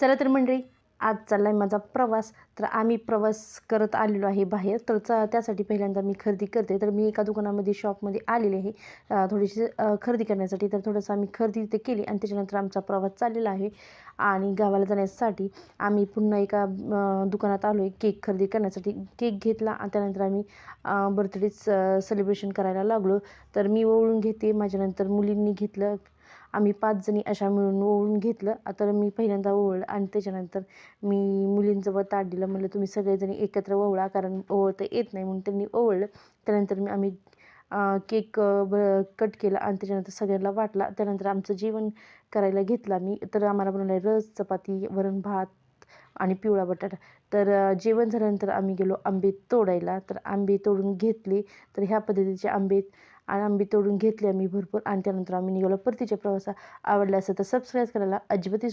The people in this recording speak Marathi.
चला तर मंडळी, आज चालला आहे माझा प्रवास. तर आम्ही प्रवास करत आलेलो आहे बाहेर. तर त्यासाठी पहिल्यांदा मी खरेदी करते. तर मी एका दुकानामध्ये शॉपमध्ये आलेले आहे थोडीशी खरेदी करण्यासाठी. तर थोडंसं आम्ही खरेदी ते केली आणि त्याच्यानंतर आमचा प्रवास चाललेला आहे. आणि गावाला जाण्यासाठी आम्ही पुन्हा एका दुकानात आलो आहे केक खरेदी करण्यासाठी. केक घेतला आणि त्यानंतर आम्ही बर्थडेच सेलिब्रेशन करायला लागलो. तर मी ओवाळून घेते, माझ्यानंतर मुलींनी घेतलं. आम्ही 5 जणी अशा मिळून ओवाळून घेतलं. तर मी पहिल्यांदा ओवाळलं आणि त्याच्यानंतर मी मुलींजवळ ताट दिलं. म्हणलं तुम्ही सगळेजणी एकत्र ओवाळा, कारण ओवाळता येत नाही म्हणून त्यांनी ओवाळलं. त्यानंतर आम्ही केक कट केला आणि त्याच्यानंतर सगळ्यांना वाटला. त्यानंतर आमचं जेवण करायला घेतलं आम्ही. तर आम्हाला बनवलं रस, चपाती, वरण भात आणि पिवळा बटाटा. तर जेवण झाल्यानंतर आम्ही गेलो आंबे तोडायला. तर आंबे तोडून घेतले. तर ह्या पद्धतीचे आंबे तोडून घेतले आम्ही भरपूर आणि त्यानंतर आम्ही निघालो परतीच्या प्रवासात. आवडला असेल तर सबस्क्राईब करायला अजिबात